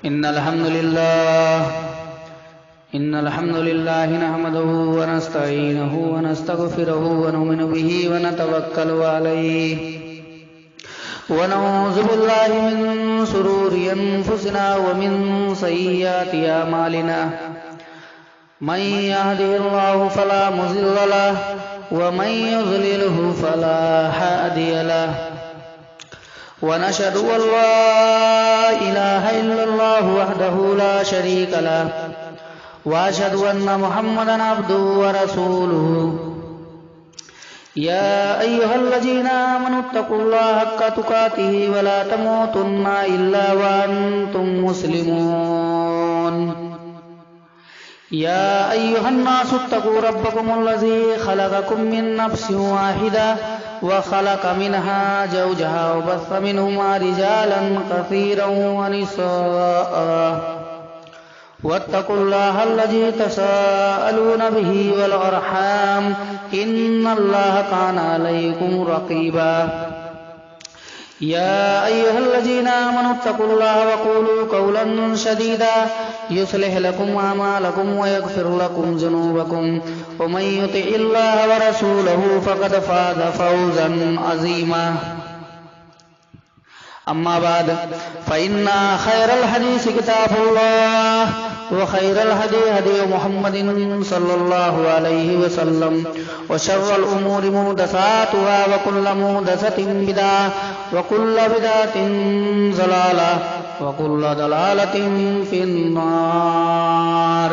إن الحمد لله نحمده ونستعينه ونستغفره ونؤمن به ونتوكل عليه ونعوذ بالله من شرور أنفسنا ومن سيئات أعمالنا من يهده الله فلا مضل له ومن يضلله فلا هادي له ونشهد أن لا إله إلا الله وحده لا شريك له وأشهد أن محمدا عبده ورسوله يا أيها الذين آمنوا اتقوا الله حق تقاته ولا تموتن إلا وأنتم مسلمون يا أيها الناس اتقوا ربكم الذي خلقكم من نفس واحدة وخلق منها زوجها وبث منهما رجالا كثيرا ونساء واتقوا الله الذي تساءلون به والأرحام إن الله كان عليكم رقيبا يا أيها الذين آمنوا اتقوا الله وقولوا قولا سديدا يصلح لكم أعمالكم ويغفر لكم ذنوبكم ومن يطع الله ورسوله فقد فاز فوزا عظيما أما بعد فإن خير الحديث كتاب الله وخير الهدي هدي محمد صلى الله عليه وسلم وشر الأمور محدثاتها وكل محدثة بدعة وكل بدعة ضلالة وكل ضلالة في النار.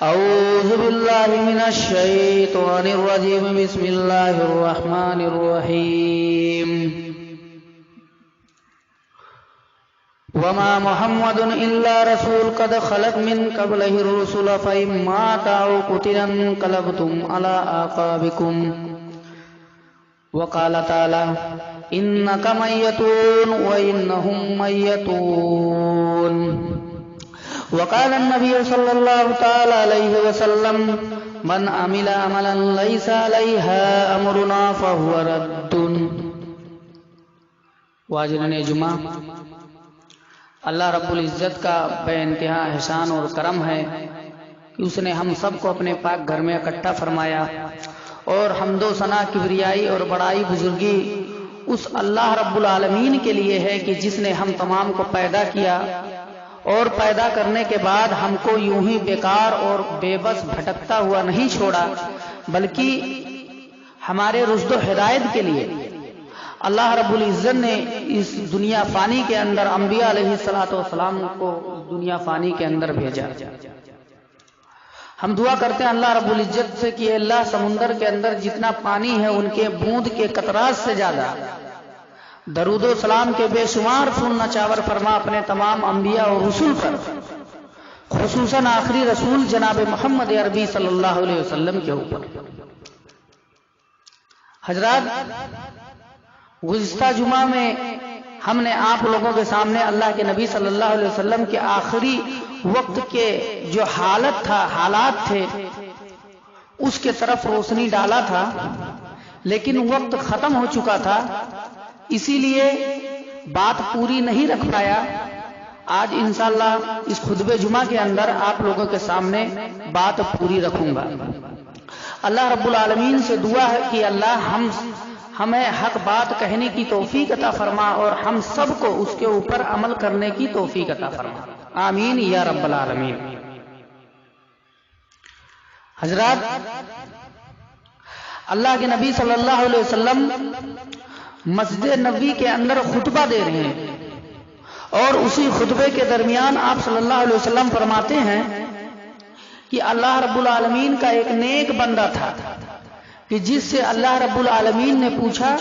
أعوذ بالله من الشيطان الرجيم. بسم الله الرحمن الرحيم. وما محمد إلا رسول قد خلت من قبله الرسل فإن مات أو قتل انقلبتم على أعقابكم. وقال تعالى إنك ميت وإنهم ميتون. وقال النبي صلى الله تعالى عليه وسلم من عمل عملا ليس عليها أمرنا فهو رد. واجرین جمعہ، اللہ رب العزت کا بے انتہا احسان اور کرم ہے کہ اس نے ہم سب کو اپنے پاک گھر میں اکٹھا فرمایا، اور حمد و ثنا، کبریائی اور بڑائی بزرگی اس اللہ رب العالمین کے لیے ہے کہ جس نے ہم تمام کو پیدا کیا اور پیدا کرنے کے بعد ہم کو یوں ہی بیکار اور بے بس بھٹکتا ہوا نہیں چھوڑا، بلکہ ہمارے رشد و ہدایت کے لیے اللہ رب العزت نے اس دنیا فانی کے اندر انبیاء علیہ السلام کو دنیا فانی کے اندر بھیجا. ہم دعا کرتے ہیں اللہ رب العزت سے کہ اللہ سمندر کے اندر جتنا پانی ہے ان کے بوند کے قطرات سے زیادہ درود و سلام کے بے شمار پھول نچاور فرما اپنے تمام انبیاء اور رسول پر، خصوصاً آخری رسول جناب محمد عربی صلی اللہ علیہ وسلم کے اوپر. حضرات، گزشتہ جمعہ میں ہم نے آپ لوگوں کے سامنے اللہ کے نبی صلی اللہ علیہ وسلم کے آخری وقت کے جو حالات تھے اس کے طرف روشنی ڈالا تھا، لیکن وقت ختم ہو چکا تھا، اسی لیے بات پوری نہیں رکھ پایا. آج انشاءاللہ اس خطبہ جمعہ کے اندر آپ لوگوں کے سامنے بات پوری رکھوں گا. اللہ رب العالمین سے دعا ہے کہ اللہ ہمیں حق بات کہنے کی توفیق عطا فرما اور ہم سب کو اس کے اوپر عمل کرنے کی توفیق عطا فرما. آمین یا رب العالمین. حضرات، اللہ کے نبی صلی اللہ علیہ وسلم مسجد نبوی کے اندر خطبہ دے رہے ہیں، اور اسی خطبے کے درمیان آپ صلی اللہ علیہ وسلم فرماتے ہیں کہ اللہ رب العالمین کا ایک نیک بندہ تھا کہ جس سے اللہ رب العالمین نے پوچھا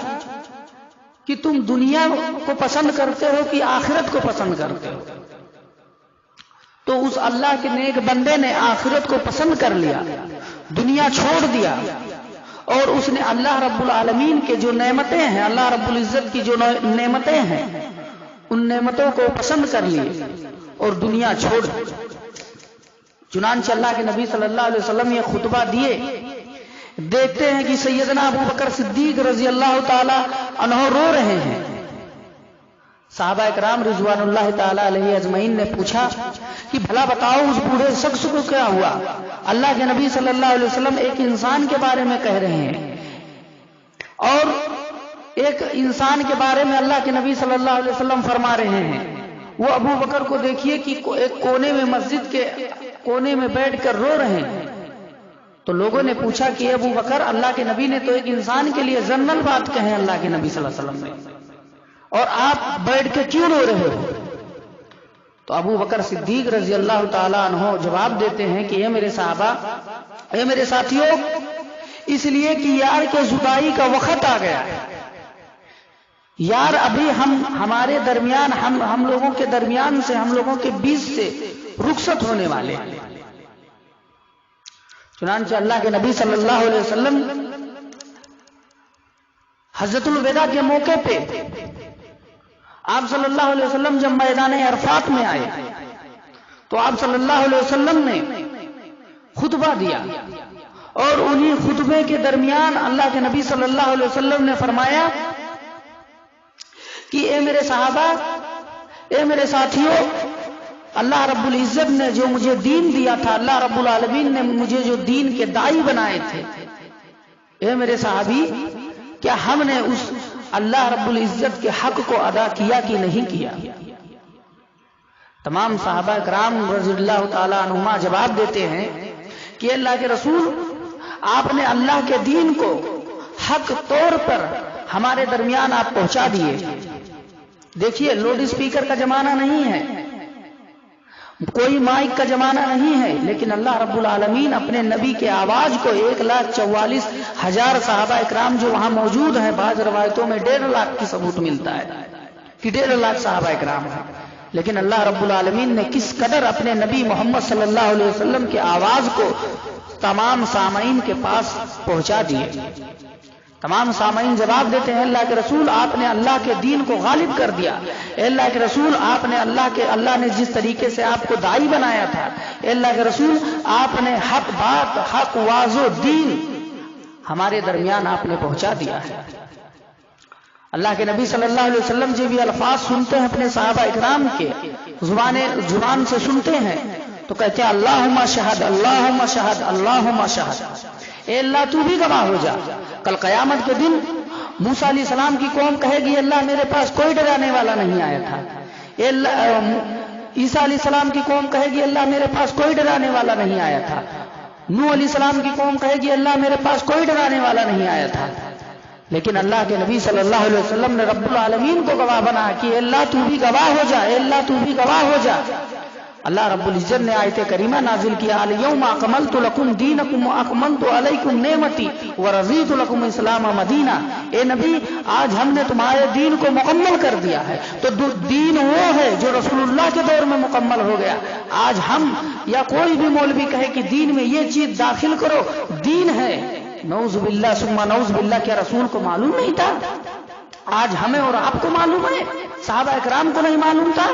کہ تم دنیا کو پسند کرتے ہو کہ آخرت کو پسند کرتے ہو؟ تو اس اللہ کے نیک بندے نے آخرت کو پسند کر لیا، دنیا چھوڑ دیا، اور اس نے اللہ رب العالمین کے جو نعمتیں ہیں، اللہ رب العزت کی جو نعمتیں ہیں، ان نعمتوں کو پسند کر لیے اور دنیا چھوڑ دی. چنانچہ اللہ کے نبی صلی اللہ علیہ وسلم یہ خطبہ دیے. دیکھتے ہیں کہ سیدنا ابو بکر صدیق رضی اللہ تعالی عنہ رو رہے ہیں. صحابہ اکرام رضوانullah تعالی علیہ اجمعین نے پوچھا کہ بھلا بتاؤ اس بوڑھے شخص کو کیا ہوا؟ اللہ کے نبی صلی اللہ علیہ وسلم ایک انسان کے بارے میں کہہ رہے ہیں، اور ایک انسان کے بارے میں اللہ کے نبی صلی اللہ علیہ وسلم فرما رہے ہیں۔ وہ ابو بکر کو دیکھیے کہ ایک کونے میں، مسجد کے کونے میں بیٹھ کر رو رہے ہیں۔ تو لوگوں نے پوچھا کہ ابو بکر، اللہ کے نبی نے تو ایک انسان کے لیے جنرل بات کہیں اللہ کے نبی صلی اللہ علیہ وسلم نے، اور آپ بیٹھ کے کیوں رو رہے ہو؟ تو ابو بکر صدیق رضی اللہ تعالیٰ عنہ جواب دیتے ہیں کہ اے میرے صحابہ، اے میرے ساتھیوں، اس لیے کہ یار کے جدائی کا وقت آ گیا ہے۔ یار ابھی ہمارے درمیان، ہم لوگوں کے درمیان سے، ہم لوگوں کے بیچ سے رخصت ہونے والے ہیں۔ چنانچہ اللہ کے نبی صلی اللہ علیہ وسلم حجۃ الوداع کے موقع پہ آپ صلی اللہ علیہ وسلم جب میدان عرفات میں آئے تو آپ صلی اللہ علیہ وسلم نے خطبہ دیا، اور انہی خطبے کے درمیان اللہ کے نبی صلی اللہ علیہ وسلم نے فرمایا کہ اے میرے صحابہ، اے میرے ساتھیوں، اللہ رب العزت نے جو مجھے دین دیا تھا، اللہ رب العالمین نے مجھے جو دین کے داعی بنائے تھے، اے میرے صحابی، کیا ہم نے اس اللہ رب العزت کے حق کو ادا کیا کہ نہیں کیا؟ تمام صحابہ کرام رضی اللہ تعالیٰ عنہما جواب دیتے ہیں کہ اللہ کے رسول، آپ نے اللہ کے دین کو حق طور پر ہمارے درمیان آپ پہنچا دیے۔ دیکھیے، لوڈ اسپیکر کا زمانہ نہیں ہے، کوئی مائک کا زمانہ نہیں ہے، لیکن اللہ رب العالمین اپنے نبی کے آواز کو 1,44,000 صحابہ اکرام جو وہاں موجود ہیں، بعض روایتوں میں 1.5 لاکھ کی ثبوت ملتا ہے کہ 1.5 لاکھ صحابہ اکرام ہیں، لیکن اللہ رب العالمین نے کس قدر اپنے نبی محمد صلی اللہ علیہ وسلم کے آواز کو تمام سامعین کے پاس پہنچا دیے۔ تمام سامعین جواب دیتے ہیں، اللہ کے رسول، آپ نے اللہ کے دین کو غالب کر دیا۔ اے اللہ کے رسول، آپ نے اللہ نے جس طریقے سے آپ کو داعی بنایا تھا، اے اللہ کے رسول، آپ نے حق بات، حق واضح دین ہمارے درمیان آپ نے پہنچا دیا ہے۔ اللہ کے نبی صلی اللہ علیہ وسلم جو بھی الفاظ سنتے ہیں اپنے صحابہ اکرام کے زبان سے سنتے ہیں تو کہتے ہیں اللہم شہد، اللہم شہد، اللہم شہد، اے اللہ تو بھی گواہ ہو جا۔ کل قیامت کے دن موسیٰ علیہ السلام کی قوم کہے گی اللہ میرے پاس کوئی ڈرانے والا نہیں آیا تھا۔ عیسیٰ علیہ السلام کی قوم کہے گی اللہ میرے پاس کوئی ڈرانے والا نہیں آیا تھا۔ نوح علیہ السلام کی قوم کہے گی اللہ میرے پاس کوئی ڈرانے والا نہیں آیا تھا۔ لیکن اللہ کے نبی صلی اللہ علیہ وسلم نے رب العالمین کو گواہ بنا کہ اللہ تو بھی گواہ ہو جا، اللہ تو بھی گواہ ہو جا۔ اللہ رب العزت نے آیت کریمہ نازل کیا، الیوم اکملت لکم دینکم واکملت علیکم نعمتی ورضیت لکم اسلام مدینہ۔ اے نبی، آج ہم نے تمہارے دین کو مکمل کر دیا ہے۔ تو دین وہ ہے جو رسول اللہ کے دور میں مکمل ہو گیا۔ آج ہم یا کوئی بھی مولوی کہے کہ دین میں یہ چیز داخل کرو، دین ہے، نعوذ باللہ ثم نعوذ باللہ، کیا رسول کو معلوم نہیں تھا؟ آج ہمیں اور آپ کو معلوم ہے، صحابہ اکرام کو نہیں معلوم تھا۔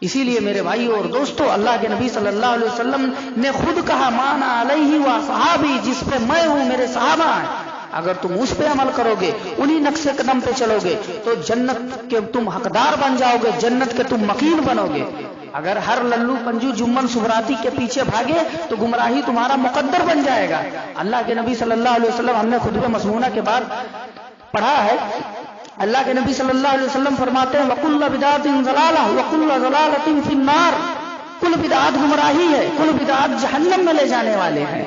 اسی لیے میرے بھائیو اور دوستو، اللہ کے نبی صلی اللہ علیہ وسلم نے خود کہا مانا علیہ و صحابی، جس پہ میں ہوں میرے صحابہ ہیں، اگر تم اس پہ عمل کرو گے، انہی نقش قدم پہ چلو گے تو جنت کے تم حقدار بن جاؤ گے، جنت کے تم مکین بنو گے۔ اگر ہر للو پنجو جمن سبراتی کے پیچھے بھاگے تو گمراہی تمہارا مقدر بن جائے گا۔ اللہ کے نبی صلی اللہ علیہ وسلم، ہم نے خطبہ مسمونہ کے بعد پڑھا ہے، اللہ کے نبی صلی اللہ علیہ وسلم فرماتے ہیں وَكُلُّ بِدْعَةٍ ضَلَالَةٍ وَكُلُّ ضَلَالَةٍ فِي النَّارِ، کل بدعات گمراہی ہے، کل بدعات جہنم میں لے جانے والے ہیں۔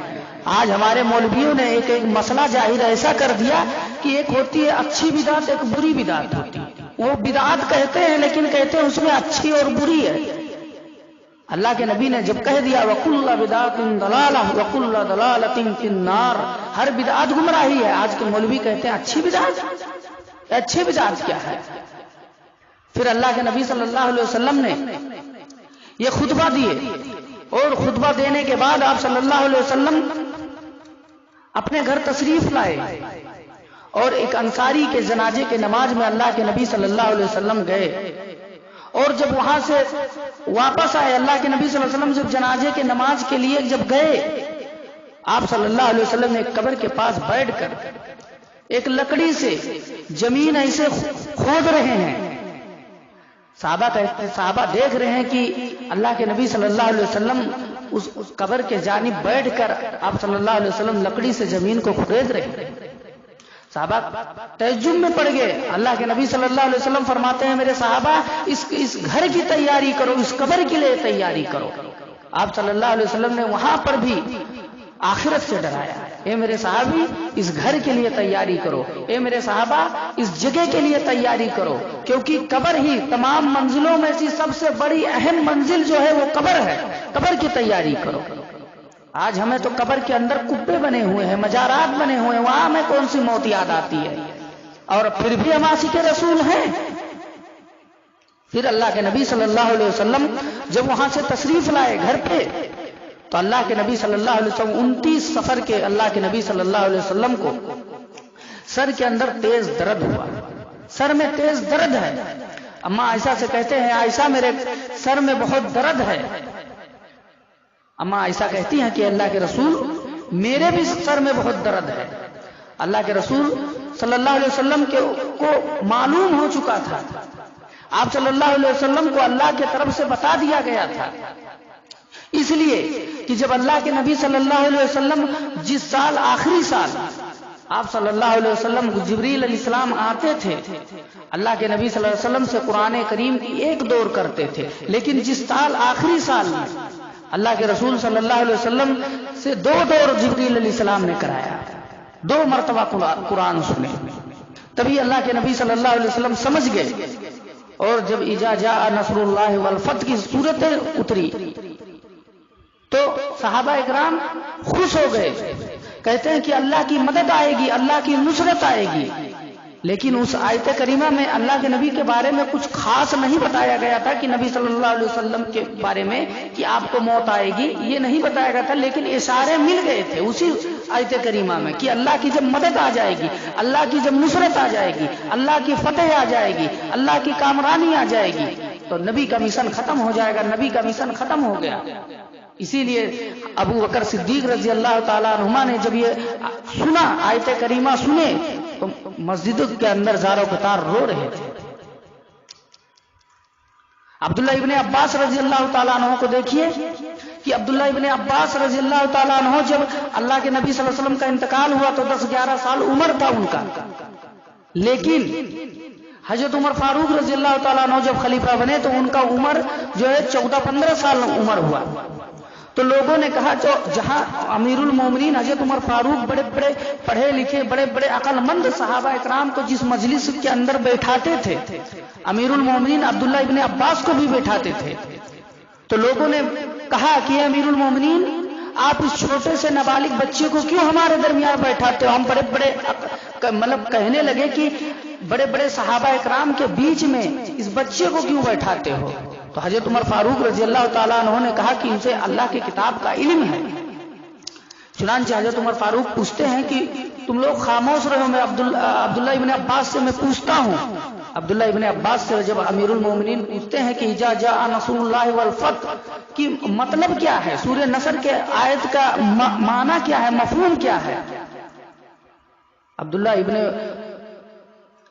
آج ہمارے مولویوں نے ایک مسئلہ ظاہر ایسا کر دیا کہ ایک ہوتی ہے اچھی بدعت، ایک بری بدعت ہوتی ہے۔ وہ بدعات کہتے ہیں لیکن کہتے ہیں اس میں اچھی اور بری ہے۔ اللہ کے نبی نے جب کہہ دیا وَكُلُّ بِدْعَةٍ ضَلَالَةٍ وَكُلُّ ضَلَالَةٍ فِي النَّارِ، ہر بدعت گمراہی ہے، آج کے مولوی کہتے ہیں اچھی بدعت، اچھی بدعت کیا ہے؟ پھر اللہ کے نبی صلی اللہ علیہ وسلم نے یہ خطبہ دیے، اور خطبہ دینے کے بعد آپ صلی اللہ علیہ وسلم اپنے گھر تشریف لائے، اور ایک انصاری کے جنازے کے نماز میں اللہ کے نبی صلی اللہ علیہ وسلم گئے، اور جب وہاں سے واپس آئے، اللہ کے نبی صلی اللہ علیہ وسلم جب جنازے کے نماز کے لیے جب گئے، آپ صلی اللہ علیہ وسلم نے ایک قبر کے پاس بیٹھ کر ایک لکڑی سے زمین ایسے کھود رہے ہیں صحابہ دیکھ رہے ہیں کہ اللہ کے نبی صلی اللہ علیہ وسلم اس قبر کے جانب بیٹھ کر آپ صلی اللہ علیہ وسلم لکڑی سے زمین کو کھود رہے ہیں۔ صحابہ تعجب میں پڑ گئے۔ اللہ کے نبی صلی اللہ علیہ وسلم فرماتے ہیں میرے صحابہ اس گھر کی تیاری کرو، اس قبر کے لیے تیاری کرو۔ آپ صلی اللہ علیہ وسلم نے وہاں پر بھی آخرت سے ڈرایا، اے میرے صحابی اس گھر کے لیے تیاری کرو، اے میرے صحابہ اس جگہ کے لیے تیاری کرو، کیونکہ قبر ہی تمام منزلوں میں سے سب سے بڑی اہم منزل جو ہے وہ قبر ہے، قبر کی تیاری کرو۔ آج ہمیں تو قبر کے اندر کبے بنے ہوئے ہیں، مزارات بنے ہوئے ہیں، وہاں ہمیں کون سی موت یاد آتی ہے، اور پھر بھی ہم عاشق رسول ہیں۔ پھر اللہ کے نبی صلی اللہ علیہ وسلم جب وہاں سے تشریف لائے گھر پہ، تو اللہ کے نبی صلی اللہ علیہ وسلم 29 سفر کے اللہ کے نبی صلی اللہ علیہ وسلم کو سر کے اندر تیز درد ہوا، سر میں تیز درد ہے۔ اماں عائشہ سے کہتے ہیں عائشہ میرے سر میں بہت درد ہے۔ اماں عائشہ کہتی ہیں کہ اللہ کے رسول میرے بھی سر میں بہت درد ہے۔ اللہ کے رسول صلی اللہ علیہ وسلم کو معلوم ہو چکا تھا، آپ صلی اللہ علیہ وسلم کو اللہ کی طرف سے بتا دیا گیا تھا، اس لیے کہ جب اللہ کے نبی صلی اللہ علیہ وسلم جس سال آخری سال آپ صلی اللہ علیہ وسلم جبریل علیہ السلام آتے تھے، اللہ کے نبی صلی اللہ علیہ وسلم سے قرآن کریم کی ایک دور کرتے تھے، لیکن جس سال آخری سال میں اللہ کے رسول صلی اللہ علیہ وسلم سے 2 دور جبریل علیہ السلام نے کرایا، 2 مرتبہ قرآن سنے، تبھی اللہ کے نبی صلی اللہ علیہ وسلم سمجھ گئے۔ اور جب اذا جاء نصر اللہ والفتح کی صورتیں اتری تو صحابہ اکرام خوش ہو گئے، کہتے ہیں کہ اللہ کی مدد آئے گی، اللہ کی نصرت آئے گی، لیکن اس آیت کریمہ میں اللہ کے نبی کے بارے میں کچھ خاص نہیں بتایا گیا تھا کہ نبی صلی اللہ علیہ وسلم کے بارے میں کہ آپ کو موت آئے گی، یہ نہیں بتایا گیا تھا، لیکن اشارے مل گئے تھے اسی آیت کریمہ میں کہ اللہ کی جب مدد آ جائے گی، اللہ کی جب نصرت آ جائے گی، اللہ کی فتح آ جائے گی، اللہ کی کامرانی آ جائے گی، تو نبی کا مشن ختم ہو جائے گا، نبی کا مشن ختم ہو گیا۔ اسی لیے ابو بکر صدیق رضی اللہ تعالیٰ عنہما نے جب یہ سنا، آیت کریمہ سنے، تو مسجد کے اندر زاروں قطار رو رہے تھے۔ عبداللہ ابن عباس رضی اللہ تعالیٰ عنہ کو دیکھیے کہ عبداللہ ابن عباس رضی اللہ تعالیٰ عنہ جب اللہ کے نبی صلی اللہ علیہ وسلم کا انتقال ہوا تو 10-11 سال عمر تھا ان کا، لیکن حضرت عمر فاروق رضی اللہ تعالیٰ عنہ جب خلیفہ بنے تو ان کا عمر جو ہے 14-15 سال عمر ہوا۔ تو لوگوں نے کہا جو جہاں امیر المومنین حضرت عمر فاروق بڑے بڑے پڑھے لکھے بڑے بڑے عقل مند صحابہ اکرام کو جس مجلس کے اندر بیٹھاتے تھے، امیر المومنین عبداللہ ابن عباس کو بھی بیٹھاتے تھے، تو لوگوں نے کہا کہ امیر المومنین آپ اس چھوٹے سے نابالغ بچے کو کیوں ہمارے درمیان بیٹھاتے ہو؟ ہم بڑے بڑے مطلب کہنے لگے کہ بڑے بڑے صحابہ اکرام کے بیچ میں اس بچے کو کیوں بیٹھاتے ہو؟ تو حضرت عمر فاروق رضی اللہ تعالیٰ عنہ نے کہا کہ اسے اللہ کی کتاب کا علم ہے۔ چنانچہ حضرت عمر فاروق پوچھتے ہیں کہ تم لوگ خاموش رہو، میں عبداللہ ابن عباس سے میں پوچھتا ہوں۔ عبداللہ ابن عباس سے جب امیر المومنین پوچھتے ہیں کہ اذا جاء نصر اللہ والفتح کی مطلب کیا ہے، سورہ نصر کے آیت کا معنی کیا ہے، مفہوم کیا ہے،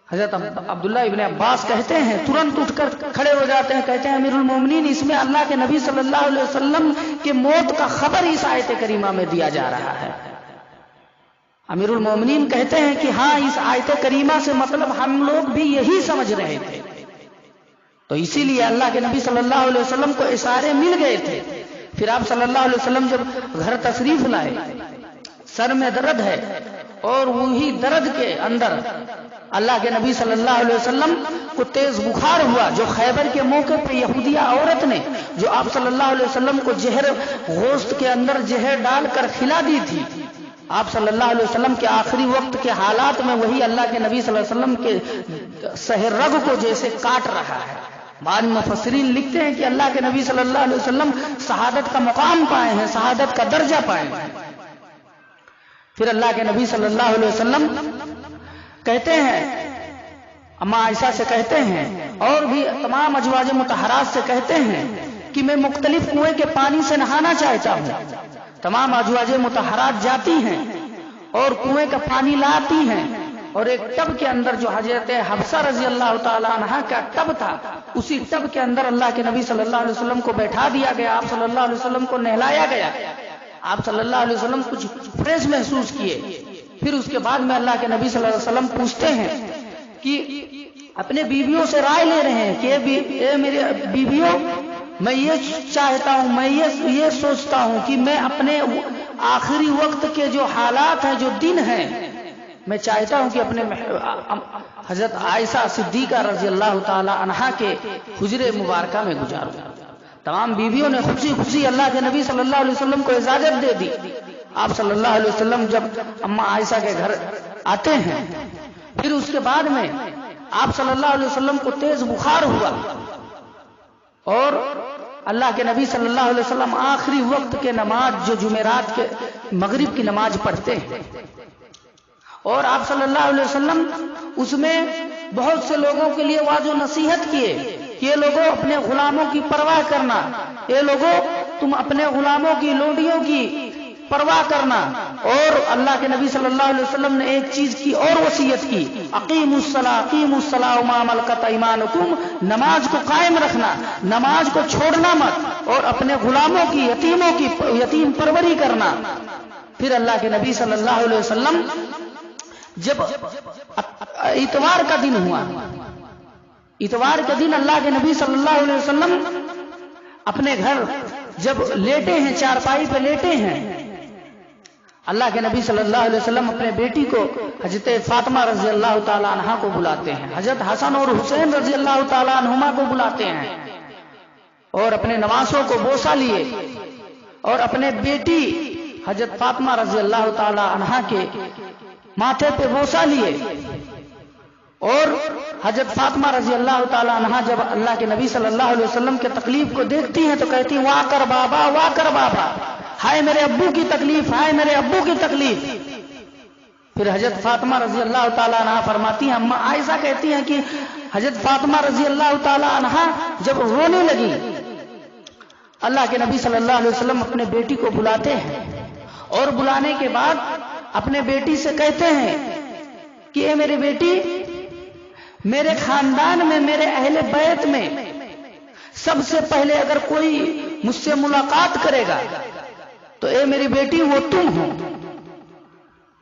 حضرت عبداللہ ابن عباس کہتے ہیں، ترنت اٹھ کر کھڑے ہو جاتے ہیں، کہتے ہیں امیر المومنین اس میں اللہ کے نبی صلی اللہ علیہ وسلم کے موت کا خبر اس آیت کریمہ میں دیا جا رہا ہے۔ امیر المومنین کہتے ہیں کہ ہاں اس آیت کریمہ سے مطلب ہم لوگ بھی یہی سمجھ رہے تھے، تو اسی لیے اللہ کے نبی صلی اللہ علیہ وسلم کو اشارے مل گئے تھے۔ پھر آپ صلی اللہ علیہ وسلم جب گھر تشریف لائے، سر میں درد ہے، اور وہی درد کے اندر اللہ کے نبی صلی اللہ علیہ وسلم کو تیز بخار ہوا، جو خیبر کے موقع پہ یہودیہ عورت نے جو آپ صلی اللہ علیہ وسلم کو گوشت کے اندر زہر ڈال کر کھلا دی تھی، آپ صلی اللہ علیہ وسلم کے آخری وقت کے حالات میں وہی اللہ کے نبی صلی اللہ علیہ وسلم کے سہ رگ کو جیسے کاٹ رہا ہے۔ بعض مفسرین لکھتے ہیں کہ اللہ کے نبی صلی اللہ علیہ وسلم شہادت کا مقام پائے ہیں، شہادت کا درجہ پائے ہیں۔ پھر اللہ کے نبی صلی اللہ علیہ وسلم کہتے ہیں، اماں عائشہ سے کہتے ہیں اور بھی تمام ازواج مطہرات سے کہتے ہیں کہ میں مختلف کنویں کے پانی سے نہانا چاہتا ہوں۔ تمام ازواج مطہرات جاتی ہیں اور کنویں کا پانی لاتی ہیں، اور ایک ٹب کے اندر جو حضرت حفصہ رضی اللہ تعالی عنہا کا ٹب تھا، اسی ٹب کے اندر اللہ کے نبی صلی اللہ علیہ وسلم کو بیٹھا دیا گیا، آپ صلی اللہ علیہ وسلم کو نہلایا گیا، آپ صلی اللہ علیہ وسلم کچھ فریش محسوس کیے۔ پھر اس کے بعد میں اللہ کے نبی صلی اللہ علیہ وسلم پوچھتے ہیں کہ اپنے بیویوں سے رائے لے رہے ہیں کہ اے میرے بیویوں، میں یہ چاہتا ہوں، میں یہ سوچتا ہوں کہ میں اپنے آخری وقت کے جو حالات ہیں، جو دن ہیں، میں چاہتا ہوں کہ اپنے حضرت عائشہ صدیقہ رضی اللہ تعالی عنہا کے حجرے مبارکہ میں گزاروں۔ تمام بیویوں نے خوشی خوشی اللہ کے نبی صلی اللہ علیہ وسلم کو اجازت دے دی۔ آپ صلی اللہ علیہ وسلم جب اماں عائشہ کے گھر آتے ہیں، پھر اس کے بعد میں آپ صلی اللہ علیہ وسلم کو تیز بخار ہوا، اور اللہ کے نبی صلی اللہ علیہ وسلم آخری وقت کے نماز جو جمعرات کے مغرب کی نماز پڑھتے ہیں، اور آپ صلی اللہ علیہ وسلم اس میں بہت سے لوگوں کے لیے واضح نصیحت کیے کہ یہ لوگوں اپنے غلاموں کی پرواہ کرنا، یہ لوگوں تم اپنے غلاموں کی لونڈیوں کی پرواہ کرنا۔ اور اللہ کے نبی صلی اللہ علیہ وسلم نے ایک چیز کی اور وصیت کی، اقیموا الصلاۃ وما ملکت ایمانکم، نماز کو قائم رکھنا، نماز کو چھوڑنا مت، اور اپنے غلاموں کی، یتیموں کی یتیم پروری کرنا۔ پھر اللہ کے نبی صلی اللہ علیہ وسلم جب اتوار کا دن ہوا، اتوار کے دن اللہ کے نبی صلی اللہ علیہ وسلم اپنے گھر جب لیٹے ہیں، چارپائی پہ لیٹے ہیں، اللہ کے نبی صلی اللہ علیہ وسلم اپنے بیٹی کو حضرت فاطمہ رضی اللہ تعالی عنہا کو بلاتے ہیں، حضرت حسن اور حسین رضی اللہ تعالی عنہما کو بلاتے ہیں، اور اپنے نواسوں کو بوسہ لیے، اور اپنے بیٹی حضرت فاطمہ رضی اللہ تعالی عنہا کے ماتھے پہ بوسہ لیے۔ اور حضرت فاطمہ رضی اللہ تعالی عنہا جب اللہ کے نبی صلی اللہ علیہ وسلم کے تکلیف کو دیکھتی ہیں تو کہتی ہیں واہ کر بابا، واہ کر بابا، ہائے میرے ابو کی تکلیف، ہائے میرے ابو کی تکلیف۔ پھر حضرت فاطمہ رضی اللہ تعالی عنہا فرماتی ہیں، اماں عائشہ کہتی ہیں کہ حضرت فاطمہ رضی اللہ تعالی عنہا جب رونے لگی، اللہ کے نبی صلی اللہ علیہ وسلم اپنے بیٹی کو بلاتے ہیں، اور بلانے کے بعد اپنے بیٹی سے کہتے ہیں کہ اے میرے بیٹی، میرے خاندان میں، میرے اہل بیت میں سب سے پہلے اگر کوئی مجھ سے ملاقات کرے گا تو اے میری بیٹی وہ تم ہو۔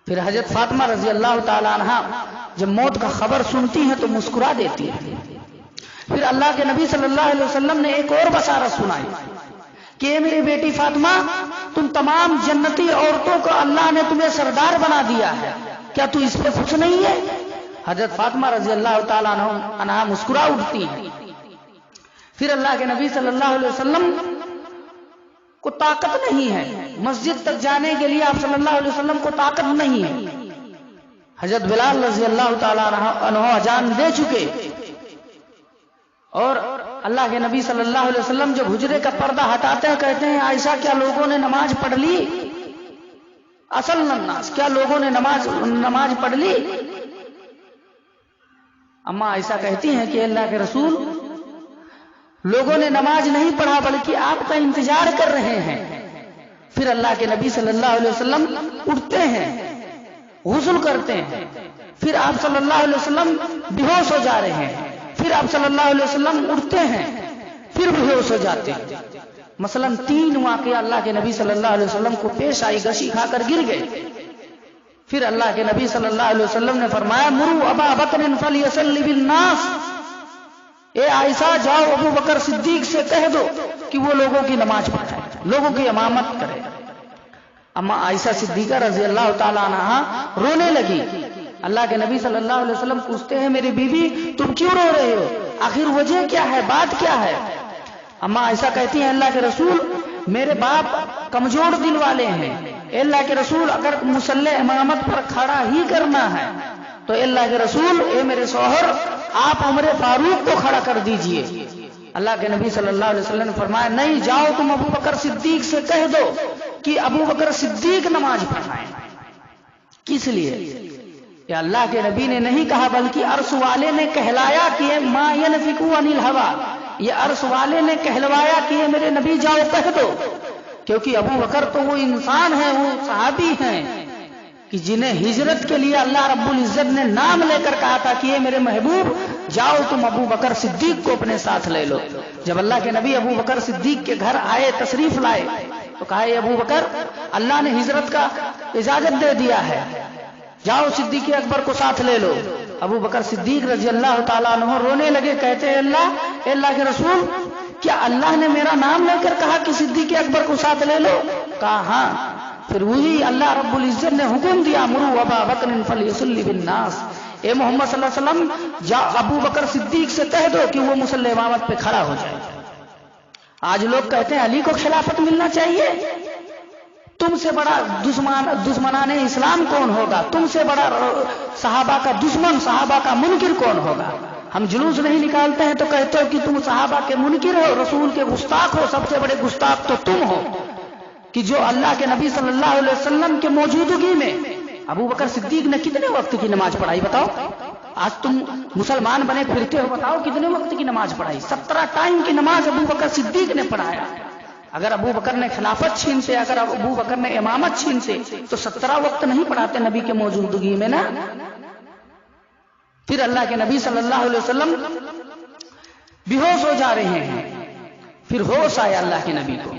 پھر حضرت فاطمہ رضی اللہ تعالی عنہا جب موت کا خبر سنتی ہیں تو مسکرا دیتی ہیں۔ پھر اللہ کے نبی صلی اللہ علیہ وسلم نے ایک اور بشارت سنائی کہ اے میری بیٹی فاطمہ، تم تمام جنتی عورتوں کو اللہ نے تمہیں سردار بنا دیا ہے، کیا تو اس پہ خوش نہیں ہے؟ حضرت فاطمہ رضی اللہ تعالیٰ عنہا مسکرا اٹھتی ہیں۔ پھر اللہ کے نبی صلی اللہ علیہ وسلم کو طاقت نہیں ہے، مسجد تک جانے کے لیے آپ صلی اللہ علیہ وسلم کو طاقت نہیں ہے۔ حضرت بلال رضی اللہ تعالیٰ عنہ اذان دے چکے، اور اللہ کے نبی صلی اللہ علیہ وسلم جب حجرے کا پردہ ہٹاتے ہیں کہتے ہیں عائشہ کیا لوگوں نے نماز پڑھ لی؟ اصل الناس، کیا لوگوں نے نماز پڑھ لی؟ اماں عائشہ کہتی ہیں کہ اللہ کے رسول، لوگوں نے نماز نہیں پڑھا بلکہ آپ کا انتظار کر رہے ہیں۔ پھر اللہ کے نبی صلی اللہ علیہ وسلم اٹھتے ہیں، غسل کرتے ہیں، پھر آپ صلی اللہ علیہ وسلم بے ہوش ہو جا رہے ہیں، پھر آپ صلی اللہ علیہ وسلم اٹھتے ہیں، پھر بے ہوش ہو جاتے ہیں۔ مثلا 3 واقعہ اللہ کے نبی صلی اللہ علیہ وسلم کو پیش آئی، غشی کھا کر گر گئے۔ پھر اللہ کے نبی صلی اللہ علیہ وسلم نے فرمایا مروا ابا بکر فلیصلی بالناس، اے عائشہ جاؤ ابو بکر صدیق سے کہہ دو کہ وہ لوگوں کی نماز پڑھائے، لوگوں کی امامت کرے۔ اما عائشہ صدیقہ رضی اللہ تعالی عنہا رونے لگی۔ اللہ کے نبی صلی اللہ علیہ وسلم پوچھتے ہیں میری بیوی تم کیوں رو رہے ہو، آخر وجہ کیا ہے، بات کیا ہے؟ اما عائشہ کہتی ہیں اللہ کے رسول میرے باپ کمزور دل والے ہیں، اے اللہ کے رسول اگر مصلی امامت پر کھڑا ہی کرنا ہے تو اے اللہ کے رسول، اے میرے شوہر آپ عمر فاروق کو کھڑا کر دیجئے۔ اللہ کے نبی صلی اللہ علیہ وسلم نے فرمایا نہیں، جاؤ تم ابو بکر صدیق سے کہہ دو کہ ابو بکر صدیق نماز پڑھائیں۔ کس لیے؟ یہ اللہ کے نبی نے نہیں کہا بلکہ عرش والے نے کہلایا کہ ما ينفق عن الهوى، یہ عرش والے نے کہلوایا کہ میرے نبی جاؤ کہہ دو، کیونکہ ابو بکر تو وہ انسان ہے، وہ صحابی ہیں، کہ جنہیں ہجرت کے لیے اللہ رب العزت نے نام لے کر کہا تھا کہ یہ میرے محبوب جاؤ تم ابو بکر صدیق کو اپنے ساتھ لے لو. جب اللہ کے نبی ابو بکر صدیق کے گھر آئے، تشریف لائے، تو کہا اے ابو بکر، اللہ نے ہجرت کا اجازت دے دیا ہے، جاؤ صدیق اکبر کو ساتھ لے لو. ابو بکر صدیق رضی اللہ تعالیٰ عنہ رونے لگے، کہتے ہیں اللہ کے رسول، کیا اللہ نے میرا نام لے کر کہا کہ صدیق اکبر کو ساتھ لے لو؟ کہا ہاں. پھر وہی اللہ رب العزت نے حکم دیا، مروا ابا بکر فلیصلی بالناس، اے محمد صلی اللہ علیہ وسلم جا ابو بکر صدیق سے کہہ دو کہ وہ مصلی امامت پہ کھڑا ہو جائے. آج لوگ کہتے ہیں علی کو خلافت ملنا چاہیے. تم سے بڑا دشمنان اسلام کون ہوگا؟ تم سے بڑا صحابہ کا دشمن، صحابہ کا منکر کون ہوگا؟ ہم جلوس نہیں نکالتے ہیں تو کہتے ہو کہ تم صحابہ کے منکر ہو، رسول کے گستاخ ہو. سب سے بڑے گستاخ تو تم ہو کہ جو اللہ کے نبی صلی اللہ علیہ وسلم کے موجودگی میں ابو بکر صدیق نے کتنے وقت کی نماز پڑھائی؟ بتاؤ. آج تم مسلمان بنے پھرتے ہو، بتاؤ کتنے وقت کی نماز پڑھائی؟ 17 ٹائم کی نماز ابو بکر صدیق نے پڑھایا. اگر ابو بکر نے خلافت چھینتے، اگر ابو بکر نے امامت چھینتے تو 17 وقت نہیں پڑھاتے نبی کے موجودگی میں نا. پھر اللہ کے نبی صلی اللہ علیہ وسلم بے ہوش ہو جا رہے ہیں، پھر ہوش آیا اللہ کے نبی کو.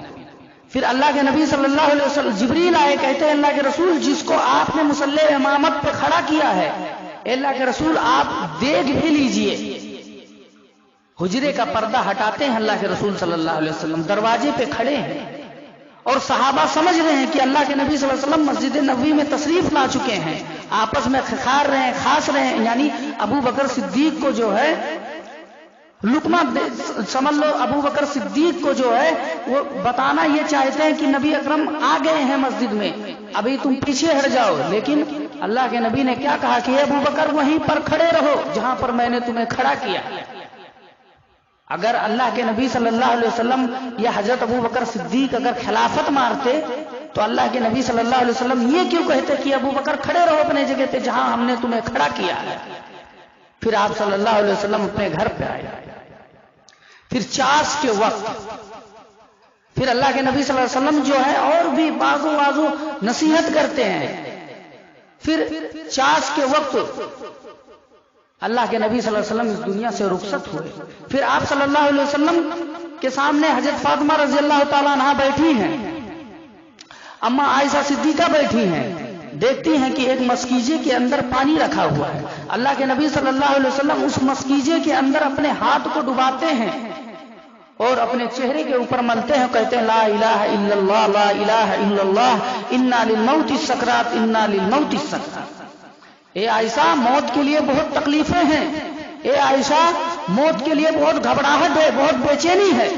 پھر اللہ کے نبی صلی اللہ علیہ وسلم جبریل آئے، کہتے ہیں اللہ کے رسول، جس کو آپ نے مصلی امامت پہ کھڑا کیا ہے، اللہ کے رسول آپ دیکھ بھی لیجئے. حجرے کا پردہ ہٹاتے ہیں اللہ کے رسول صلی اللہ علیہ وسلم، دروازے پہ کھڑے ہیں اور صحابہ سمجھ رہے ہیں کہ اللہ کے نبی صلی اللہ علیہ وسلم مسجد نبوی میں تشریف لا چکے ہیں، آپس میں کھکھار رہے ہیں، خاص رہے ہیں. یعنی ابو بکر صدیق کو جو ہے لقمہ سمجھ لو، ابو بکر صدیق کو جو ہے وہ بتانا یہ چاہتے ہیں کہ نبی اکرم آ گئے ہیں مسجد میں، ابھی تم پیچھے ہٹ جاؤ. لیکن اللہ کے نبی نے کیا کہا کہ اے ابو بکر وہیں پر کھڑے رہو جہاں پر میں نے تمہیں کھڑا کیا. اگر اللہ کے نبی صلی اللہ علیہ وسلم یا حضرت ابو بکر صدیق اگر خلافت مارتے تو اللہ کے نبی صلی اللہ علیہ وسلم یہ کیوں کہتے کہ ابو بکر کھڑے رہو اپنے جگہ پہ جہاں ہم نے تمہیں کھڑا کیا ہے. پھر آپ صلی اللہ علیہ وسلم اپنے گھر پہ آئے. پھر چاس کے وقت پھر اللہ کے نبی صلی اللہ علیہ وسلم جو ہے اور بھی بازو نصیحت کرتے ہیں. پھر چاس کے وقت اللہ کے نبی صلی اللہ علیہ وسلم اس دنیا سے رخصت ہوئے. پھر آپ صلی اللہ علیہ وسلم کے سامنے حضرت فاطمہ رضی اللہ تعالیٰ عنہا بیٹھی ہیں، اما عائشہ صدیقہ بیٹھی ہیں، دیکھتی ہیں کہ ایک مسکیجے کے اندر پانی رکھا ہوا ہے. اللہ کے نبی صلی اللہ علیہ وسلم اس مسکیجے کے اندر اپنے ہاتھ کو ڈباتے ہیں اور اپنے چہرے کے اوپر ملتے ہیں، کہتے ہیں لا الہ الا اللہ لا الہ الا اللہ انا للموت السکرات انا للموت السکرات. اے عائشہ موت کے لیے بہت تکلیفیں ہیں، اے عائشہ موت کے لیے بہت گھبراہٹ ہے، بہت بے چینی ہے.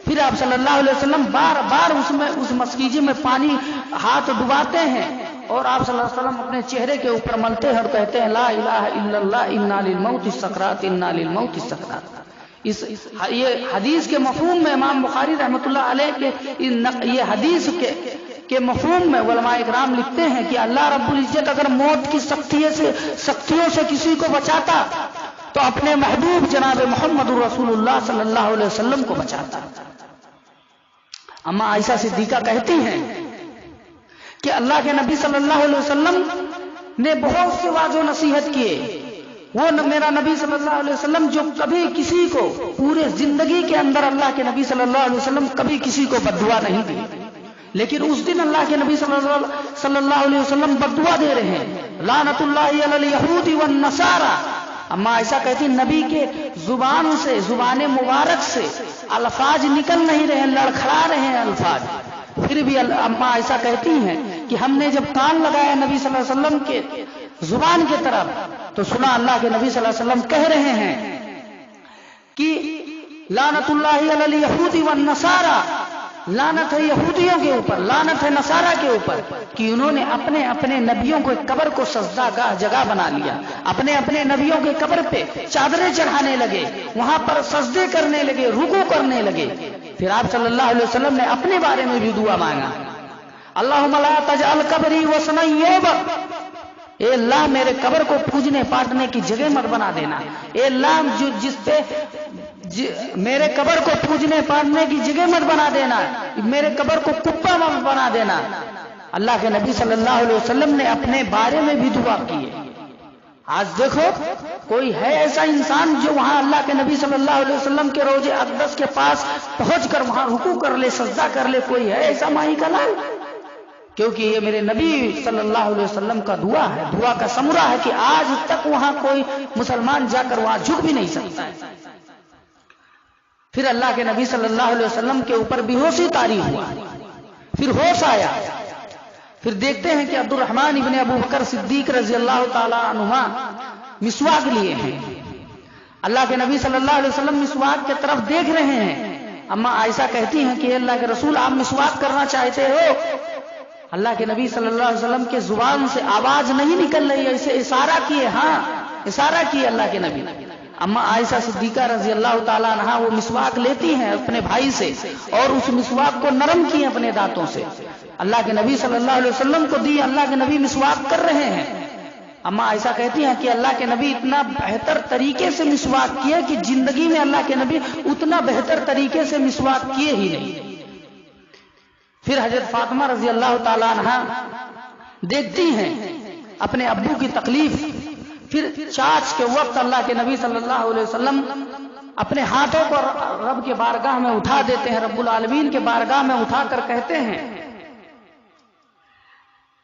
پھر آپ صلی اللہ علیہ وسلم بار بار اس مسکیجے میں پانی ہاتھ ڈباتے ہیں اور آپ صلی اللہ علیہ وسلم اپنے چہرے کے اوپر ملتے ہیں اور کہتے ہیں لا الہ الا اللہ انا للموت السکرات انا للموت السکرات. یہ حدیث کے مفہوم میں امام بخاری رحمۃ اللہ علیہ کے یہ حدیث کے مفہوم میں علماء اکرام لکھتے ہیں کہ اللہ رب العزت اگر موت کی سختیوں سے کسی کو بچاتا تو اپنے محبوب جناب محمد رسول اللہ صلی اللہ علیہ وسلم کو بچاتا. اما عائشہ صدیقہ کہتی ہیں کہ اللہ کے نبی صلی اللہ علیہ وسلم نے بہت سے واعظ و نصیحت کیے. وہ میرا نبی صلی اللہ علیہ وسلم جو کبھی کسی کو پورے زندگی کے اندر اللہ کے نبی صلی اللہ علیہ وسلم کبھی کسی کو بددعا نہیں دی، لیکن اس دن اللہ کے نبی صلی اللہ علیہ وسلم بددعا دے رہے ہیں، لعنت اللہ علی الیہود والنصارى. اما عائشہ کہتی نبی کے زبان مبارک سے الفاظ نکل نہیں رہے، لڑکھڑا رہے ہیں الفاظ. پھر بھی اما عائشہ کہتی ہیں کہ ہم نے جب کان لگایا نبی صلی اللہ علیہ وسلم کے زبان کی طرف تو سنا اللہ کے نبی صلی اللہ علیہ وسلم کہہ رہے ہیں کہ لعنت اللہ علی الیہود والنصارى، لعنت ہے یہودیوں کے اوپر، لعنت ہے نصارہ کے اوپر کہ انہوں نے اپنے اپنے نبیوں کو قبر کو سجدہ گاہ جگہ بنا لیا، اپنے اپنے نبیوں کے قبر پہ چادریں چڑھانے لگے، وہاں پر سجدے کرنے لگے، رکوع کرنے لگے. پھر آپ صلی اللہ علیہ وسلم نے اپنے بارے میں بھی دعا مانگا، اللہم لا تجعل قبری وثنا یعبد، اے اللہ میرے قبر کو پوجنے پاٹنے کی جگہ مت بنا دینا. اے اللہ جس پہ میرے قبر کو پوجنے پاٹنے کی جگہ مت بنا دینا، میرے قبر کو کپا مت بنا دینا. اللہ کے نبی صلی اللہ علیہ وسلم نے اپنے بارے میں بھی دعا کی ہے۔ آج دیکھو کوئی ہے ایسا انسان جو وہاں اللہ کے نبی صلی اللہ علیہ وسلم کے روضے اقدس کے پاس پہنچ کر وہاں رکوع کر لے، سجدہ کر لے؟ کوئی ہے ایسا مائی کا لال؟ کیونکہ یہ میرے نبی صلی اللہ علیہ وسلم کا دعا ہے، دعا کا ثمرہ ہے کہ آج تک وہاں کوئی مسلمان جا کر وہاں جھک بھی نہیں سکتا ہے۔ پھر اللہ کے نبی صلی اللہ علیہ وسلم کے اوپر بے ہوشی طاری ہوا، پھر ہوش آیا، پھر دیکھتے ہیں کہ عبد الرحمن ابن ابو بکر صدیق رضی اللہ تعالی عنہما مسواک لیے ہیں۔ اللہ کے نبی صلی اللہ علیہ وسلم مسواک کے طرف دیکھ رہے ہیں۔ اما عائشہ کہتی ہیں کہ اللہ کے رسول آپ مسواک کرنا چاہتے ہو؟ اللہ کے نبی صلی اللہ علیہ وسلم کے زبان سے آواز نہیں نکل رہی ہے، اسے اشارہ کیے، ہاں اشارہ کیے اللہ کے نبی۔ اما عائشہ صدیقہ رضی اللہ تعالیٰ عنہا وہ مسواک لیتی ہیں اپنے بھائی سے اور اس مسواک کو نرم کی اپنے دانتوں سے، اللہ کے نبی صلی اللہ علیہ وسلم کو دی۔ اللہ کے نبی مسواک کر رہے ہیں۔ اما عائشہ کہتی ہیں کہ اللہ کے نبی اتنا بہتر طریقے سے مسواک کیے کہ زندگی میں اللہ کے نبی اتنا بہتر طریقے سے مسواک کیے ہی نہیں۔ پھر حضرت فاطمہ رضی اللہ تعالیٰ عنہا دیکھتی ہیں اپنے ابو کی تکلیف، پھر چاچ کے وقت اللہ کے نبی صلی اللہ علیہ وسلم اپنے ہاتھوں کو رب کے بارگاہ میں اٹھا دیتے ہیں، رب العالمین کے بارگاہ میں اٹھا کر کہتے ہیں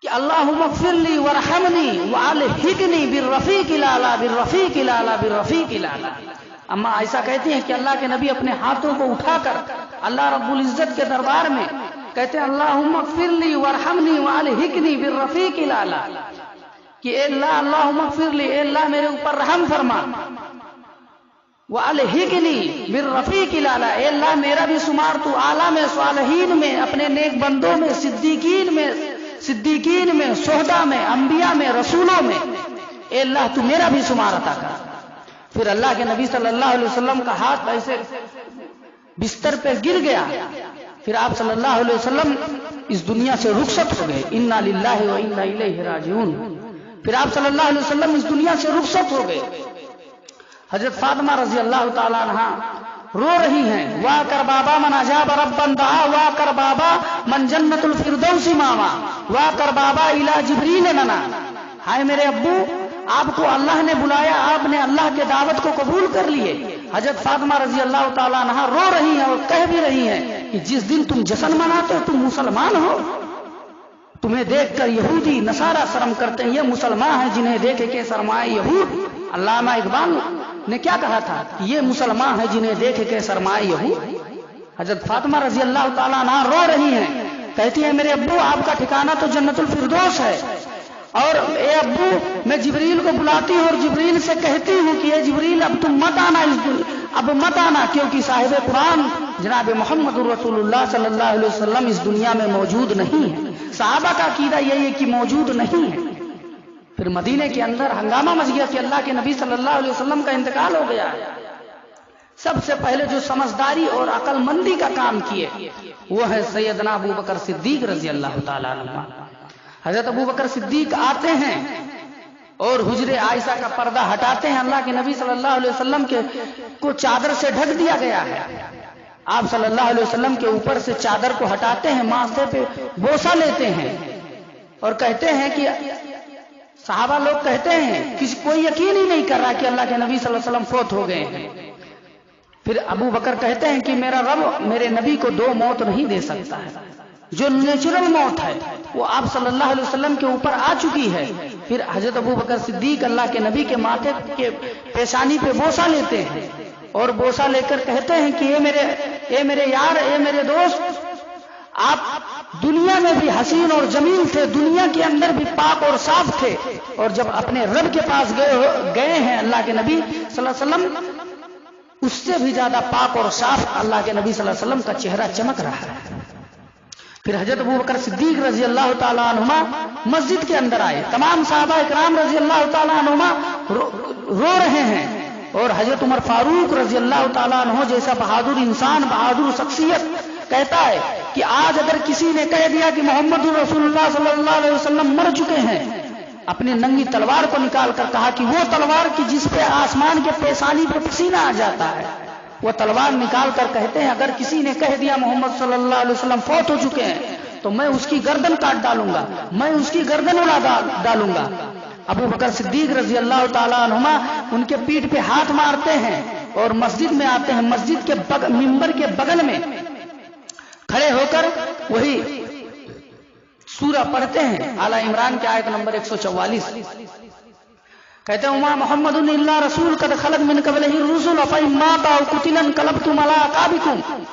کہ اللہم اغفر لی ورحمنی والحقنی بالرفیق الاعلی بالرفیق الاعلی بالرفیق الاعلی۔ اما عائشہ کہتی ہیں کہ اللہ کے نبی اپنے ہاتھوں کو اٹھا کر اللہ رب العزت کے دربار میں کہتے ہیں اللہم اغفر لی ورحمنی والحقنی بالرفیق الاعلی، کہ اے اللہ اللہم اغفر لی، اے اللہ میرے اوپر رحم فرما، والحقنی بالرفیق الاعلی، اے اللہ میرا بھی شمار تو اعلیٰ میں، صالحین میں، اپنے نیک بندوں میں، صدیقین میں، شہداء میں، انبیاء میں، رسولوں میں، اے اللہ تو میرا بھی شمار عطا کر۔ پھر اللہ کے نبی صلی اللہ علیہ وسلم کا ہاتھ ایسے بستر پہ گر گیا، پھر آپ صلی اللہ علیہ وسلم اس دنیا سے رخصت ہو گئے، انا للہ و انا الیہ راجعون۔ پھر آپ صلی اللہ علیہ وسلم اس دنیا سے رخصت ہو گئے۔ حضرت فاطمہ رضی اللہ تعالی عنہا رو رہی ہیں، وا کر بابا من اجاب ربا دعا، وا کر بابا من جنت الفردوس ماوا، وا کر بابا الی جبریل ننا۔ ہائے میرے ابو، آپ کو اللہ نے بلایا، آپ نے اللہ کے دعوت کو قبول کر لیے۔ حضرت فاطمہ رضی اللہ تعالی عنہا رو رہی ہیں اور کہہ بھی رہی ہیں کہ جس دن تم جشن مناتے ہو تم مسلمان ہو، تمہیں دیکھ کر یہودی نصارہ شرم کرتے ہیں، یہ مسلمان ہیں جنہیں دیکھ کے سرمائے یہود۔ علامہ اقبال نے کیا کہا تھا کہ یہ مسلمان ہیں جنہیں دیکھ کے سرمائے یہود۔ حضرت فاطمہ رضی اللہ تعالیٰ عنہ رو رہی ہیں، کہتی ہیں میرے ابو آپ کا ٹھکانہ تو جنت الفردوس ہے، اور اے ابو میں جبریل کو بلاتی ہوں اور جبریل سے کہتی ہوں کہ اے جبریل اب تم مت آنا، اب مت آنا، کیونکہ صاحب قرآن جناب محمد رسول اللہ صلی اللہ علیہ وسلم اس دنیا میں موجود نہیں ہے۔ صحابہ کا عقیدہ یہی ہے کہ موجود نہیں ہے۔ پھر مدینے کے اندر ہنگامہ مچ گیا کہ اللہ کے نبی صلی اللہ علیہ وسلم کا انتقال ہو گیا۔ سب سے پہلے جو سمجھداری اور عقل مندی کا کام کیے وہ ہے سیدنا ابو بکر صدیق رضی اللہ تعالیٰ عنہ۔ حضرت ابو بکر صدیق آتے ہیں اور حجر عائشہ کا پردہ ہٹاتے ہیں، اللہ کے نبی صلی اللہ علیہ وسلم کو چادر سے ڈھک دیا گیا ہے، آپ صلی اللہ علیہ وسلم کے اوپر سے چادر کو ہٹاتے ہیں، ماتھے پہ بوسہ لیتے ہیں اور کہتے ہیں کہ صحابہ لوگ کہتے ہیں کوئی یقین ہی نہیں کر رہا کہ اللہ کے نبی صلی اللہ علیہ وسلم فوت ہو گئے ہیں۔ پھر ابو بکر کہتے ہیں کہ میرا رب میرے نبی کو دو موت نہیں دے سکتا ہے، جو نیچرل موت ہے وہ آپ صلی اللہ علیہ وسلم کے اوپر آ چکی ہے۔ پھر حضرت ابو بکر صدیق اللہ کے نبی کے ماتھے کے پیشانی پہ بوسہ لیتے ہیں اور بوسہ لے کر کہتے ہیں کہ اے میرے یار، اے میرے دوست، آپ دنیا میں بھی حسین اور جمیل تھے، دنیا کے اندر بھی پاک اور صاف تھے، اور جب اپنے رب کے پاس گئے ہیں اللہ کے نبی صلی اللہ علیہ وسلم اس سے بھی زیادہ پاک اور صاف اللہ کے نبی صلی اللہ علیہ وسلم کا چہرہ چمک رہا ہے۔ پھر حضرت ابو بکر صدیق رضی اللہ تعالیٰ عنہما مسجد کے اندر آئے، تمام صحابہ اکرام رضی اللہ تعالیٰ عنہما رو رہے ہیں، اور حضرت عمر فاروق رضی اللہ تعالیٰ عنہ جیسا بہادر انسان، بہادر شخصیت کہتا ہے کہ آج اگر کسی نے کہہ دیا کہ محمد رسول اللہ صلی اللہ علیہ وسلم مر چکے ہیں، اپنی ننگی تلوار کو نکال کر کہا کہ وہ تلوار کی جس پہ آسمان کے پیشانی پہ پسینہ آ جاتا ہے، وہ تلوار نکال کر کہتے ہیں اگر کسی نے کہہ دیا محمد صلی اللہ علیہ وسلم فوت ہو چکے ہیں تو میں اس کی گردن کاٹ ڈالوں گا، میں اس کی گردن اڑا ڈالوں گا۔ ابو بکر صدیق رضی اللہ تعالیٰ عنہما ان کے پیٹھ پہ ہاتھ مارتے ہیں اور مسجد میں آتے ہیں، مسجد کے منبر کے بغل میں کھڑے ہو کر وہی سورہ پڑھتے ہیں، آل عمران کی آیت نمبر 144۔ کہتے ہیں وما محمد الا رسول قد خلت من قبلہ الرسل افإن مات أو قتل انقلبتم على أعقابكم،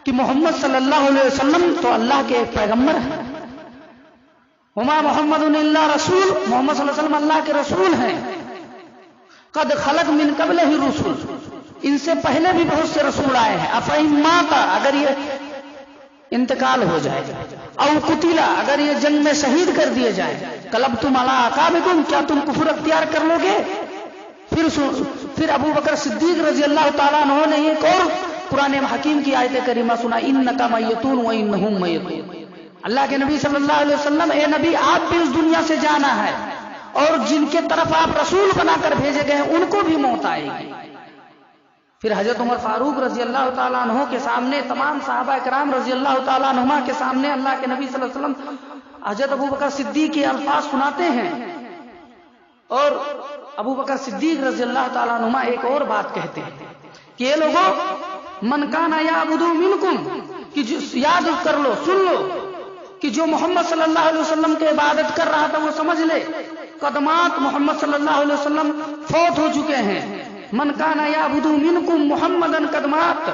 کہ محمد صلی اللہ علیہ وسلم تو اللہ کے ایک پیغمبر ہیں۔ وما محمد الا رسول، محمد صلی اللہ علیہ وسلم اللہ کے رسول ہیں۔ قد خلت من قبلہ الرسل، ان سے پہلے بھی بہت سے رسول آئے ہیں۔ افإن مات، اگر یہ انتقال ہو جائے، او قتل، اگر یہ جنگ میں شہید کر دیے جائیں، انقلبتم علی اعقابکم، کیا تم کفر اختیار کر لو گے؟ پھر ابو بکر صدیق رضی اللہ تعالیٰ عنہ نے ایک اور قرآن حکیم کی آیت کریمہ سنا، انک میتون وانہم میتون۔ اللہ کے نبی صلی اللہ علیہ وسلم، اے نبی آپ بھی اس دنیا سے جانا ہے، اور جن کے طرف آپ رسول بنا کر بھیجے گئے ہیں ان کو بھی موت آئے گی۔ پھر حضرت عمر فاروق رضی اللہ تعالیٰ عنہ کے سامنے، تمام صحابہ کرام رضی اللہ تعالیٰ عنہما کے سامنے اللہ کے نبی صلی اللہ علیہ وسلم حضرت ابو بکر صدیق کے الفاظ سناتے ہیں، اور ابو بکر صدیق رضی اللہ تعالیٰ عنہما ایک اور بات کہتے ہیں کہ یہ لوگوں، من کان یعبد منکم، کہ یاد کر لو، سن لو کہ جو محمد صلی اللہ علیہ وسلم کی عبادت کر رہا تھا وہ سمجھ لے قدمات محمد صلی اللہ علیہ وسلم فوت ہو چکے ہیں۔ من کان یعبد منکم محمدن قدمات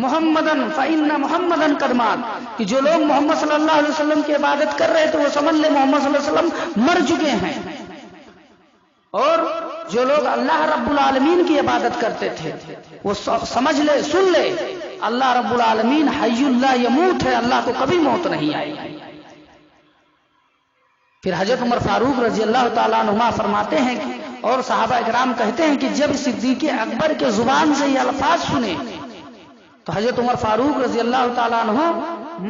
محمدن فإن محمدن قدمات، کہ جو لوگ محمد صلی اللہ علیہ وسلم کی عبادت کر رہے تھے وہ سمجھ لے محمد صلی اللہ علیہ وسلم مر چکے ہیں۔ اور جو لوگ اللہ رب العالمین کی عبادت کرتے تھے وہ سمجھ لے، سن لے، اللہ رب العالمین حی لا یموت ہے، اللہ کو کبھی موت نہیں آئی۔ پھر حضرت عمر فاروق رضی اللہ تعالیٰ عنہما فرماتے ہیں اور صحابہ کرام کہتے ہیں کہ جب صدیق اکبر کے زبان سے یہ الفاظ سنے تو حضرت عمر فاروق رضی اللہ تعالیٰ عنہ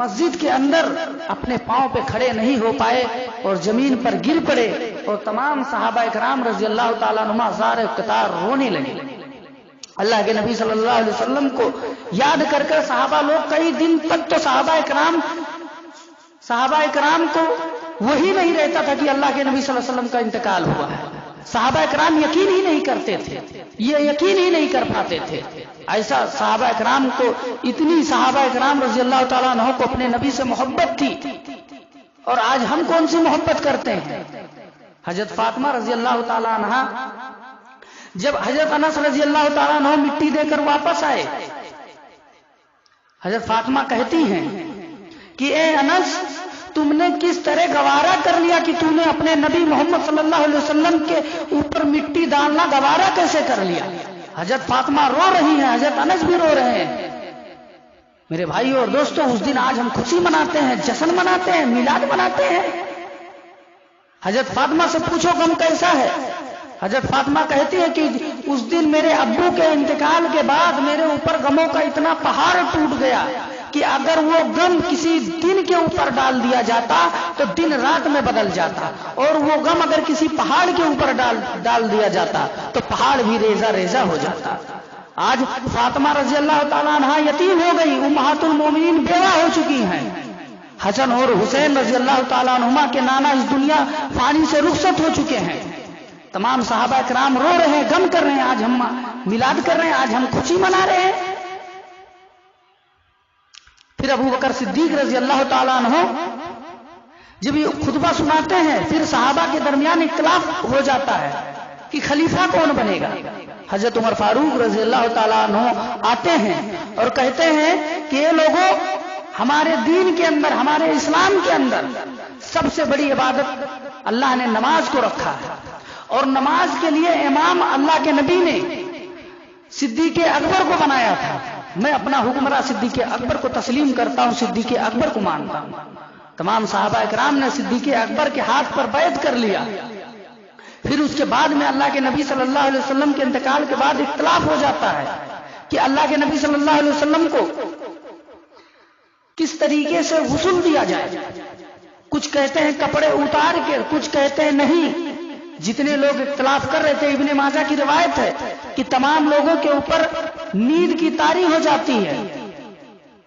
مسجد کے اندر اپنے پاؤں پہ کھڑے نہیں ہو پائے اور زمین پر گر پڑے، اور تمام صحابہ کرام رضی اللہ تعالیٰ عنہ زار قطار رونے لگے۔ اللہ کے نبی صلی اللہ علیہ وسلم کو یاد کر کر صحابہ لوگ کئی دن تک، تو صحابہ کرام کو وہی نہیں رہتا تھا کہ اللہ کے نبی صلی اللہ علیہ وسلم کا انتقال ہوا ہے۔ صحابہ کرام یقین ہی نہیں کرتے تھے، یہ یقین ہی نہیں کر پاتے تھے۔ ایسا صحابہ کرام کو، اتنی صحابہ کرام رضی اللہ تعالیٰ عنہ کو اپنے نبی سے محبت تھی، اور آج ہم کون سی محبت کرتے ہیں؟ حضرت فاطمہ رضی اللہ تعالیٰ عنہ، جب حضرت انس رضی اللہ تعالیٰ عنہ مٹی دے کر واپس آئے، حضرت فاطمہ کہتی ہیں کہ اے انس، تم نے کس طرح گوارا کر لیا کہ تم نے اپنے نبی محمد صلی اللہ علیہ وسلم کے اوپر مٹی ڈالنا گوارا کیسے کر لیا؟ حضرت فاطمہ رو رہی ہیں، حضرت انس بھی رو رہے ہیں۔ میرے بھائیو اور دوستو، اس دن آج ہم خوشی مناتے ہیں، جشن مناتے ہیں، میلاد مناتے ہیں۔ حضرت فاطمہ سے پوچھو غم کیسا ہے؟ حضرت فاطمہ کہتی ہے کہ اس دن میرے ابو کے انتقال کے بعد میرے اوپر غموں کا اتنا پہاڑ ٹوٹ گیا کہ اگر وہ غم کسی دن کے اوپر ڈال دیا جاتا تو دن رات میں بدل جاتا، اور وہ غم اگر کسی پہاڑ کے اوپر ڈال دیا جاتا تو پہاڑ بھی ریزہ ریزہ ہو جاتا۔ آج فاطمہ رضی اللہ تعالیٰ عنہ یتیم ہو گئی، امہات المومنین بیوہ ہو چکی ہیں۔ حسن اور حسین رضی اللہ تعالیٰ عنہما کے نانا اس دنیا فانی سے رخصت ہو چکے ہیں۔ تمام صحابہ کرام رو رہے ہیں، غم کر رہے ہیں، آج ہم میلاد کر رہے ہیں، آج ہم خوشی منا رہے ہیں۔ پھر ابو بکر صدیق رضی اللہ تعالیٰ عنہ جب یہ خطبہ سناتے ہیں، پھر صحابہ کے درمیان اختلاف ہو جاتا ہے کہ خلیفہ کون بنے گا۔ حضرت عمر فاروق رضی اللہ تعالیٰ عنہ آتے ہیں اور کہتے ہیں کہ یہ لوگوں، ہمارے دین کے اندر، ہمارے اسلام کے اندر سب سے بڑی عبادت اللہ نے نماز کو رکھا ہے، اور نماز کے لیے امام اللہ کے نبی نے صدیق اکبر کو بنایا تھا۔ میں اپنا حکمراں صدیق اکبر کو تسلیم کرتا ہوں، صدیق اکبر کو مانتا ہوں۔ تمام صحابہ کرام نے صدیق اکبر کے ہاتھ پر بیعت کر لیا۔ پھر اس کے بعد میں اللہ کے نبی صلی اللہ علیہ وسلم کے انتقال کے بعد اختلاف ہو جاتا ہے کہ اللہ کے نبی صلی اللہ علیہ وسلم کو کس طریقے سے غسل دیا جائے۔ کچھ کہتے ہیں کپڑے اتار کے، کچھ کہتے ہیں نہیں۔ جتنے لوگ اختلاف کر رہے تھے، ابن ماجہ کی روایت ہے کہ تمام لوگوں کے اوپر نیند کی طاری ہو جاتی ہے۔